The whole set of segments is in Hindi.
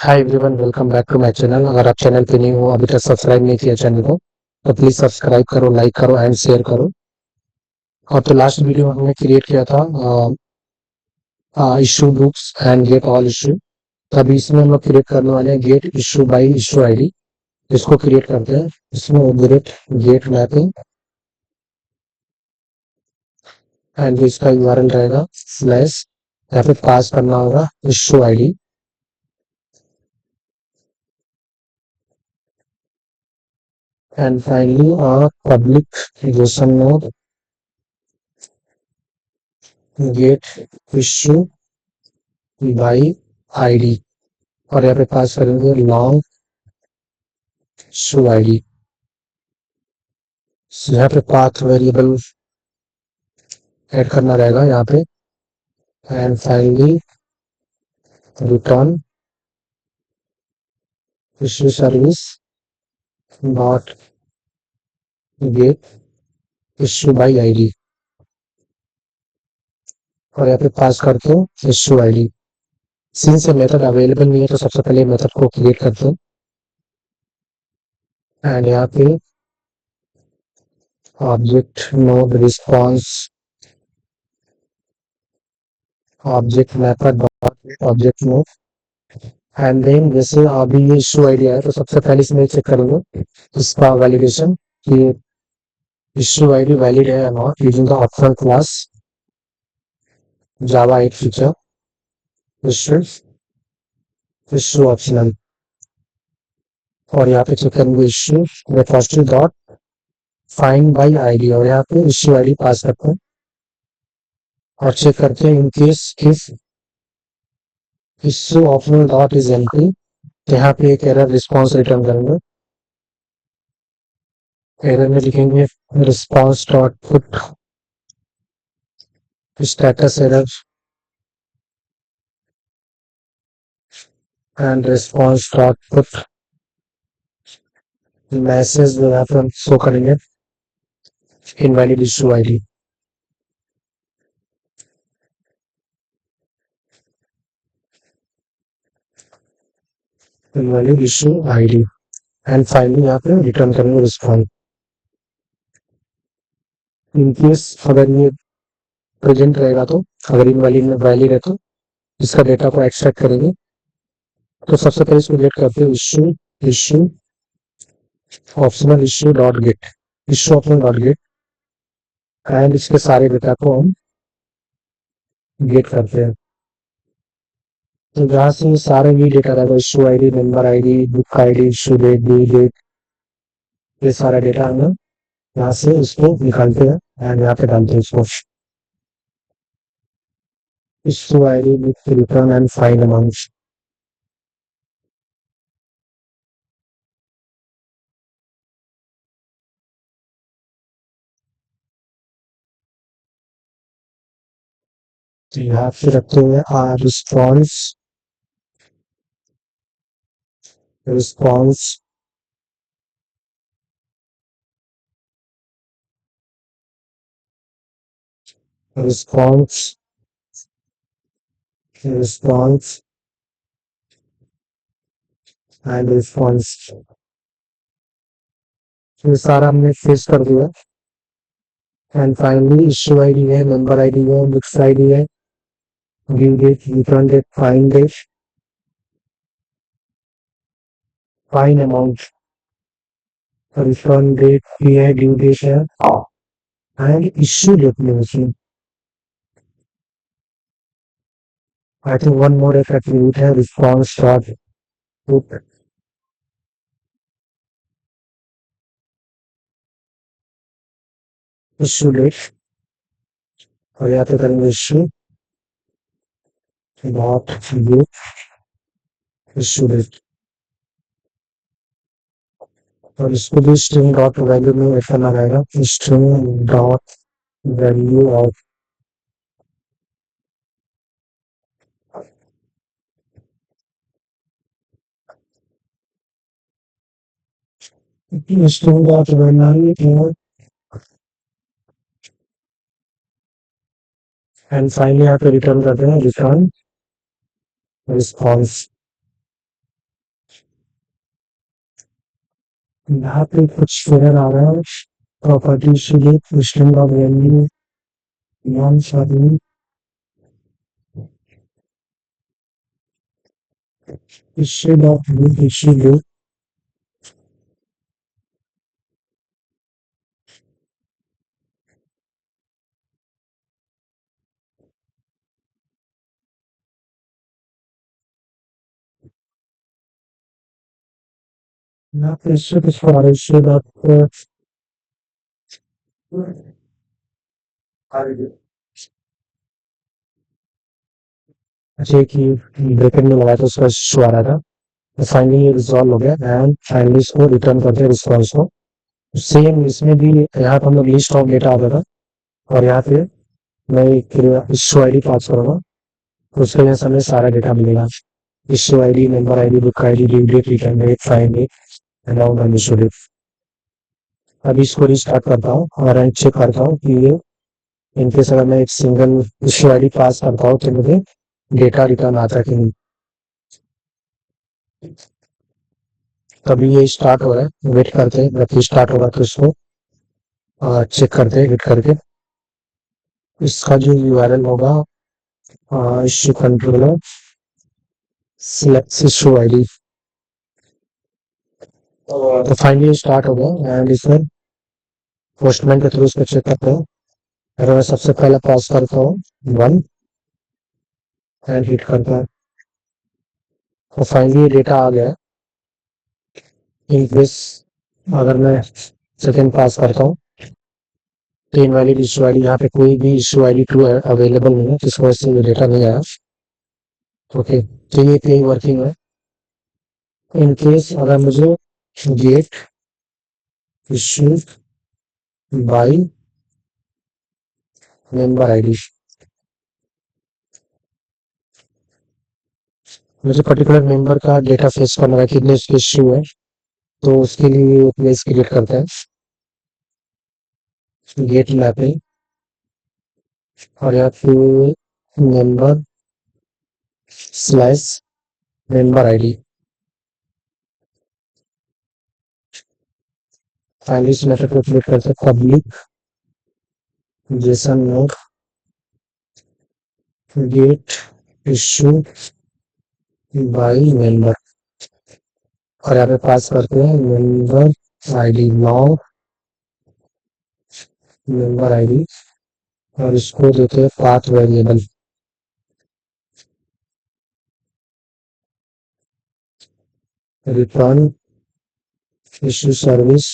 Hi everyone, welcome back to my channel. अगर आप चैनल पे न्यू हो, अभी तक सब्सक्राइब नहीं किया चैनल को, तो प्लीज सब्सक्राइब करो, लाइक करो एंड शेयर करो। और तो लास्ट वीडियो में हमने क्रिएट किया था issue books and get all issue. तभी इसमें हम लोग क्रिएट करने वाले हैं get issue by issue ID. इसको क्रिएट करते हैं। इसमें गेट गेट मैपिंग एंड जो इसका यूआरएल रहेगा स्लैश, या फिर पास करना होगा issue ID. And finally public relation node get issue by ID, और यहाँ पे पास करेंगे लॉन्ग शो आईडी। यहाँ पे पाथ वेरिएबल ऐड करना रहेगा यहाँ पे। And finally return issue service dot gate issue by ID, और यहाँ पे पास करते हैं इशू आईडी। सिंस ये मेथड अवेलेबल नहीं है, तो सबसे पहले मेथड को क्रिएट करते हैं। एंड यहाँ पे object node response object method dot object node. And then जैसे अभी ये इशू आईडी है, तो सबसे पहले इसमें चेक करेंगे इसका वैलिडेशन कि इशू आईडी वैलिड है या not using the optional class Java 8 feature issue optional. और यहाँ पे चेक करेंगे issue repository dot find by ID, और यहाँ पे इशू आईडी पास करते हैं और चेक करते हैं in case if issue optional dot is empty, तो यहाँ पे एक एरर रिस्पॉन्स रिटर्न करेंगे। एरर में लिखेंगे response dot put status error and response dot put message जो यहाँ पे हम शो करेंगे invalid issue ID. Invalid issue ID. And finally यहाँ पे रिटर्न करेंगे रिस्पॉन्स। इनकेस अगर ये प्रेजेंट रहेगा, तो अगर इनवैलिड में वैलिड है, तो इसका डेटा को एक्सट्रैक्ट करेंगे। तो सबसे पहले इसको गेट करते हैं issue issue optional issue dot gate issue optional dot gate, and इसके सारे डेटा को हम गेट करते हैं। तो जहाँ से सारे भी डेटा रहेगा, issue ID, member ID, book ID, issue date, due date, ये सारा डेटा हम यहाँ से इसको निकालते हैं एंड यहाँ पे डालते हैं इसको issue ID with return and fine amount. तो यहाँ पे रखते हुए response response response response and response. ये सारा हमने फिक्स कर दिया। एंड फाइनली इशू आईडी है, मेंबर आईडी है, बुक्स आईडी है, due date, return date, fine amount, return date भी है, ड्यू डेट है, एंड इशू डेट में उसमें आई थिंक वन मोर एक एट्रीब्यूट है response dot put issue date, और यहाँ पे करेंगे issue dot view issue date, और इसको भी स्ट्रिंग डॉट वैल्यू में ऐड करना रहेगा। String dot value of string dot value and finally यहाँ पे रिटर्न करते हैं रिटर्न रिस्पॉन्स। यहाँ पे कुछ एरर आ रहा है, property issue, string of value non शादी इश्यूड ऑफ इशू। यहाँ पे इश्यू कुछ और इश्यूड ऑफ अच्छे की ब्रेकेट में लगाया तो उसका इशू आ रहा था, तो फाइनली ये रिजॉल्व हो गया एंड फाइनली इसको रिटर्न करते हैं रिस्पॉन्स को। सेम इसमें भी यहाँ पे हम लोग लिस्ट ऑफ डेटा आता था और यहाँ पे मैं एक इशू आईडी पास करूंगा, तो उसके वजह से हमें सारा डेटा मिलेगा। Issue ID, member ID, book ID, due date, return date, fine date, amount and issue date. अभी इसको रिस्टार्ट करता हूँ और चेक करता हूँ कि ये इनकेस अगर मैं एक सिंगल इशू आईडी पास करता हूँ तो मुझे डेटा रिटर्न आता है कि नहीं। तभी ये स्टार्ट हो रहा है, वेट करते हैं, जब स्टार्ट होगा तो इसको चेक करते हैं हिट करके। इसका जो यूआरएल होगा issue controller select issue ID, तो फाइनली स्टार्ट हो गया एंड इसमें पोस्टमैन के थ्रू इसको चेक करते हैं। अगर मैं सबसे पहले पास करता हूँ 1 एंड हिट करता है तो फाइनली डेटा आ गया। इन केस अगर मैं सेकेंड पास करता हूँ तो इनवैलिड इशू आईडी, यहाँ पे कोई भी इशू आईडी ट्रू अवेलेबल नहीं है, जिस वजह से ये डेटा नहीं आया। ओके, तो ये कहीं वर्किंग है। इन केस अगर मुझे get issue by member ID, मुझे पर्टिकुलर मेंबर का डेटा फेच करना है, कितने उसके इशू है, तो उसके लिए प्लेस क्रिएट करते हैं गेट मैपिंग और यहाँ पे member slash member ID. Finally इस मेथड को क्रिएट करते हैं public JSON node get issue by member और यहाँ पे पास करते हैं member ID, now member ID, और इसको देते हैं path variable. Return issue service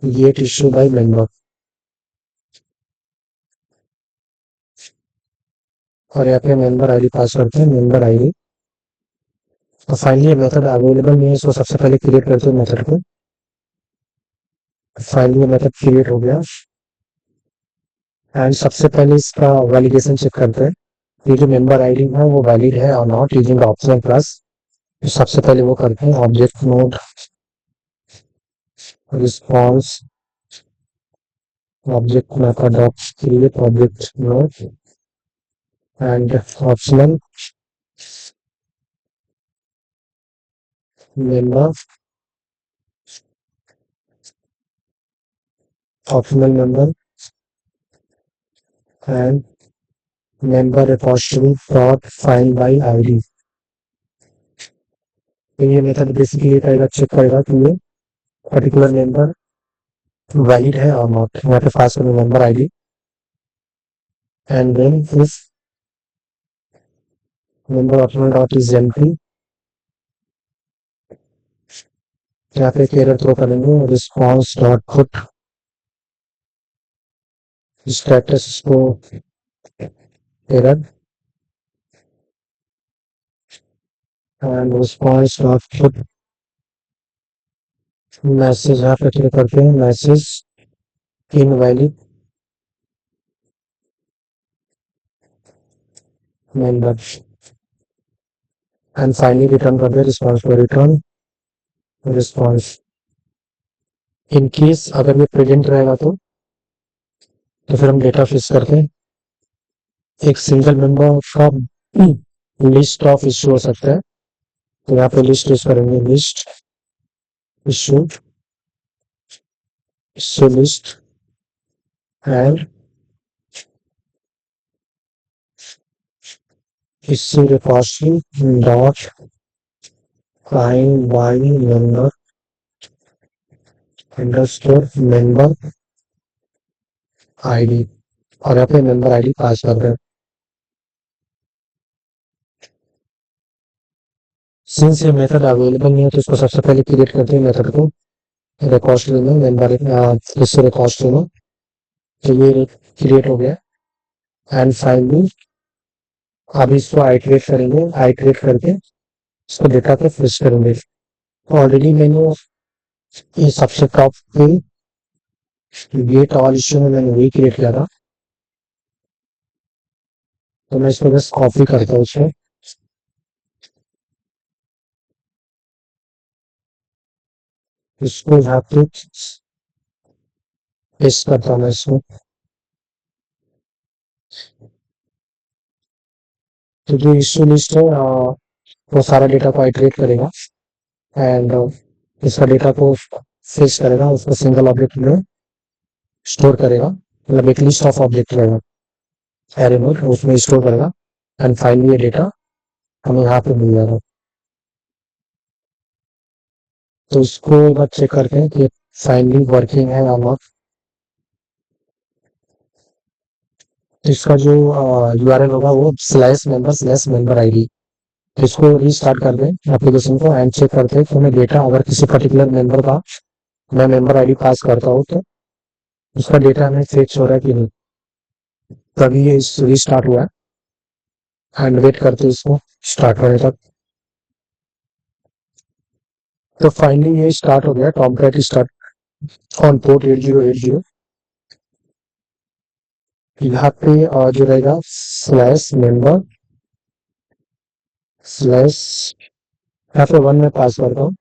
get issue by member और यहाँ पे मेंबर आईडी पास करते हैं मेंबर आईडी। तो फाइनली मेथड अवेलेबल नहीं है, इसको सबसे पहले क्रिएट करते हैं मेथड को। फाइनली मेथड क्रिएट हो गया एंड सबसे पहले इसका वैलिडेशन चेक करते हैं ये जो मेंबर आईडी है वो वैलिड है और not using the optional class. तो सबसे पहले वो करते हैं object node response object method of create object node and optional member optional member and member repository dot find by ID. तो ये मेथड बेसिकली ये करेगा, चेक करेगा कि ये पर्टिकुलर मेंबर वैलिड है और नॉट। यहाँ पे पास करें मेंबर आईडी एंड देन इस member optional dot is empty, यहाँ पे एक एरर थ्रो करेंगे रिस्पॉन्स डॉट पुट स्टेटस को error and response dot put message, यहाँ पे क्लिक करते हैं message invalid member and finally return करते हैं रिस्पॉन्स को रिटर्न रिस्पॉन्स। इन केस अगर ये प्रेजेंट रहेगा तो फिर हम डेटा फिक्स करते हैं एक सिंगल मेंबर का लिस्ट ऑफ इश्यू हो सकता है। तो यहाँ पे लिस्ट यूज करेंगे list issue list and issue repository dot find by member underscore member id और यहाँ पे मेंबर आईडी पास कर रहे हैं। सिंस ये मेथड अवेलेबल नहीं है तो इसको सबसे पहले क्रिएट करते हैं मेथड को रिपोजिटरी में मेंबर इस रिपोजिटरी में। तो ये क्रिएट हो गया एंड फाइनली अब इसको आइटरेट करेंगे, आइटरेट करके इसको डेटा पे फिश करेंगे। तो ऑलरेडी मैंने ये सबसे टॉप पे गेट ऑल इश्यू में मैंने वही क्रिएट किया था, तो मैं इसको बस कॉपी करता हूँ उसमें, इसको यहाँ पे पेस्ट करता हूँ मैं इसको। तो जो इश्यू लिस्ट है वो सारा डेटा को आइटरेट करेगा एंड इसका डेटा को फिश करेगा, उसको सिंगल ऑब्जेक्ट में स्टोर करेगा, मतलब एक लिस्ट ऑफ ऑब्जेक्ट रहेगा एरे में, उसमें स्टोर करेगा एंड फाइनली ये डेटा हमें यहाँ पे मिल जाएगा। तो इसको एक बार चेक करते हैं कि फाइनली वर्किंग है या नॉट। तो इसका जो यूआरएल होगा वो /member/member id। तो इसको रीस्टार्ट कर दें एप्लीकेशन को एंड चेक करते हैं कि हमें डेटा अगर किसी पर्टिकुलर मेंबर का मैं मेंबर आईडी पास करता हूँ तो उसका डेटा हमें फेच हो रहा है कि नहीं। तभी ये रीस्टार्ट हुआ है एंड वेट करते हैं इसको स्टार्ट होने तक। तो फाइनली ये स्टार्ट हो गया, टॉमकैट स्टार्ट ऑन पोर्ट 8080। यहाँ पे जो रहेगा /member/ यहाँ पे 1 में पास करता हूँ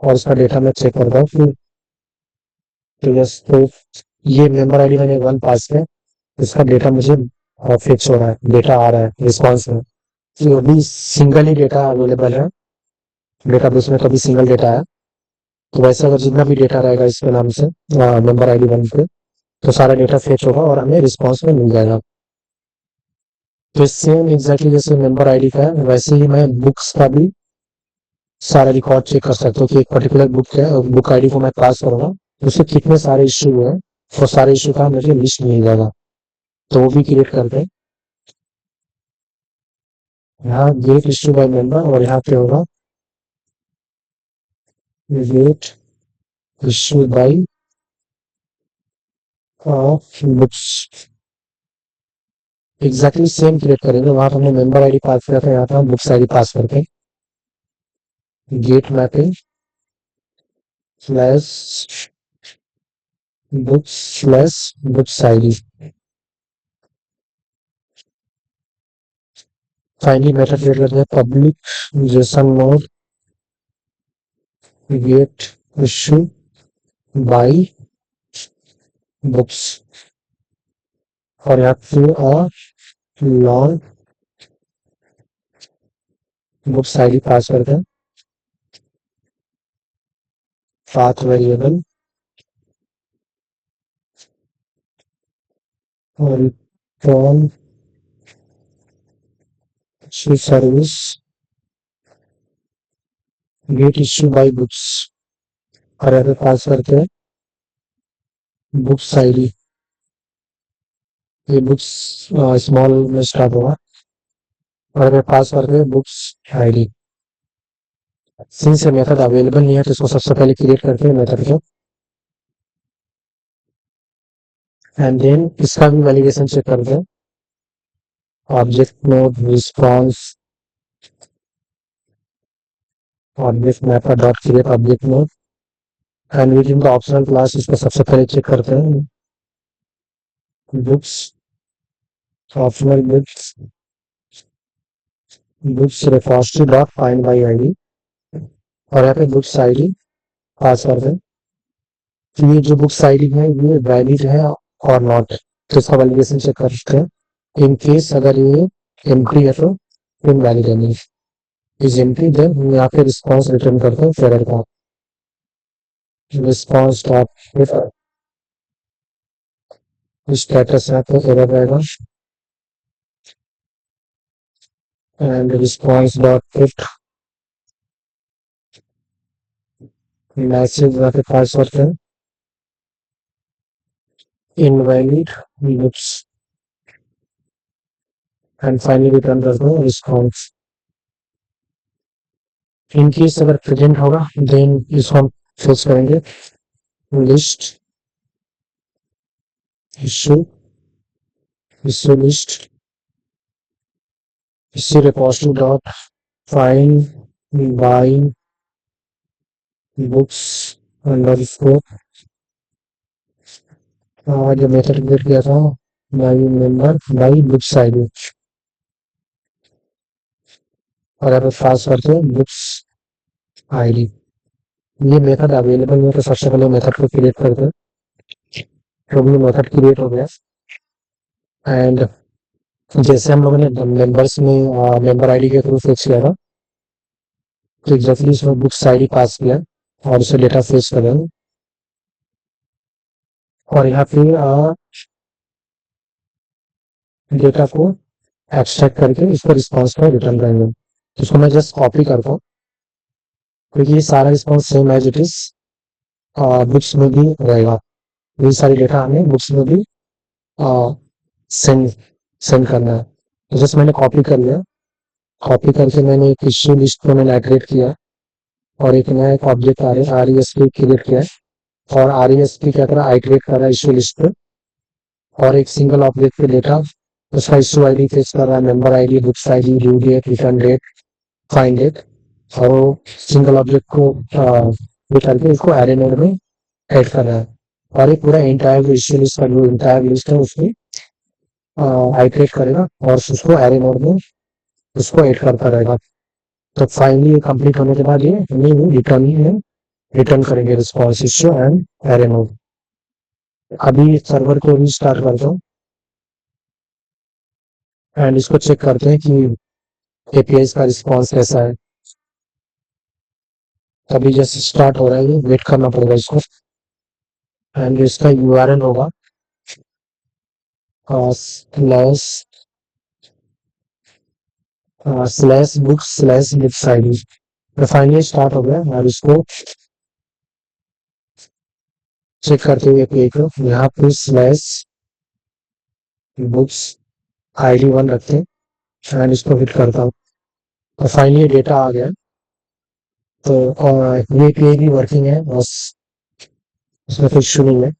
और इसका डेटा मैं चेक करता हूँ कि तो ये मेंबर आईडी मैंने 1 पास किया, इसका डेटा मुझे फिक्स हो रहा है, डेटा आ रहा है रिस्पॉन्स में। तो अभी सिंगल ही डेटा अवेलेबल है डेटाबेस में, कभी सिंगल डेटा है। तो वैसे अगर जितना भी डेटा रहेगा इसके नाम से मेंबर आईडी 1 पे तो सारा डेटा फेच होगा और हमें रिस्पॉन्स में मिल जाएगा। तो सेम एग्जैक्टली जैसे मेंबर आईडी का है वैसे ही मैं बुक्स का भी सारा रिकॉर्ड चेक कर सकता हूँ कि एक पर्टिकुलर बुक आईडी को मैं पास करूंगा उससे कितने सारे इश्यू हुए और सारे इश्यू का मुझे लिस्ट मिल जाएगा। तो वो भी क्रिएट करते हैं। यहाँ गेट इश्यू बाय मेंबर और यहाँ पे होगा get issue by books. Exactly same create करेंगे, वहां हमने मेंबर आईडी पास किया था, यहाँ पे हम बुक्स आईडी पास करके get mapping slash books ID. Finally method create करते हैं public JSON node get issue by books और यहाँ पे लॉन्ग बुक्स आईडी पास करते हैं पाथ वेरिएबल और return service get issue by books और यहाँ पे पास करते हैं बुक्स आईडी। ये बुक्स स्मॉल में स्टार्ट होगा और यहाँ पे पास करते हैं बुक्स आईडी। सिंस ये मेथड अवेलेबल नहीं है तो इसको सबसे पहले क्रिएट करते हैं मेथड को एंड देन इसका भी वैलिडेशन चेक करते हैं object node response object mapper dot create object node and within the optional class इसको सबसे पहले चेक करते हैं books optional books repository dot find bye ID और यहाँ पे बुक्स आईडी पास करते हैं। तो ये जो बुक्स आईडी है ये वैलिड है और नॉट, तो इसका वैलिडेशन चेक करते हैं। इन केस अगर ये एम्प्टी है तो इनवैलिड है, नहीं इज एम्प्टी देन यहाँ पे रिस्पॉन्स रिटर्न करते हैं फेरर का। रिस्पॉन्स डॉट स्टेटस है तो एरर रहेगा and response dot fit message या फिर पास करते हैं invalid looks and finally return कर दो रिस्पॉन्स। इन केस अगर प्रेजेंट होगा देन इसको हम फिक्स करेंगे list issue issue list issue repository dot find by books underscore जो मेथड क्रिएट किया था by member by books ID और यहाँ पे पास करते हैं बुक्स आईडी। ये मेथड अवेलेबल है तो सबसे पहले मेथड को क्रिएट करते हैं तो ये मेथड क्रिएट हो गया एंड जैसे हम लोगों ने मेंबर्स में मेंबर आईडी के थ्रू फिक्स किया था तो एग्जैक्टली इसमें बुक्स आईडी पास किया और उसे डेटा फेच कर देंगे और यहाँ पे डेटा को एक्सट्रैक्ट करके इसको रिस्पॉन्स पर रिटर्न करेंगे। तो इसको मैं जस्ट कॉपी करता हूँ क्योंकि ये सारा response same as it is books में भी रहेगा। ये सारी डेटा हमें बुक्स में भी सेंड सेंड करना है। तो जस्ट मैंने कॉपी कर लिया, कॉपी करके मैंने एक इश्यू लिस्ट को मैंने क्रिएट किया और एक नया एक object R E S P create किया है और आर ई एस पी क्या कर रहा है आइटरेट कर रहा है इश्यू लिस्ट पे और एक सिंगल ऑब्जेक्ट पे डेटा उसका इश्यू आईडी फेच कर रहा है member ID books ID due date return date find date और वो सिंगल ऑब्जेक्ट को ये करके इसको एरे नोड में ऐड कर रहा है और ये पूरा इंटायर इश्यू लिस्ट का जो इंटायर लिस्ट है उसमें आइटरेट करेगा और उसको एरे नोड में उसको ऐड करता रहेगा। तो फाइनली ये कंप्लीट होने के बाद ये न्यू रिटर्न करेंगे response issue and array node. अभी सर्वर को रीस्टार्ट करता हूँ एंड इसको चेक करते हैं कि एपीआई का रिस्पॉन्स कैसा है। अभी जैसे स्टार्ट हो रहा है वेट करना पड़ेगा इसको एंड इसका यूआरएल होगा slash book slash books ID. तो फाइनली स्टार्ट हो गया और इसको चेक करते हुए एपीआई को यहाँ पे स्लैश बुक्स आईडी 1 रखते हैं एंड इसको हिट करता हूँ और फाइनली डेटा आ गया। तो ये एपीआई भी वर्किंग है बस इसमें कोई इशू नहीं है।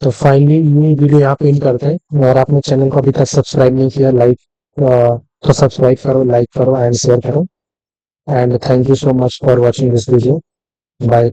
तो फाइनली ये वीडियो यहाँ पे एंड करते हैं और आपने चैनल को अभी तक सब्सक्राइब नहीं किया तो सब्सक्राइब करो लाइक करो एंड शेयर करो and thank you so much for watching this video bye.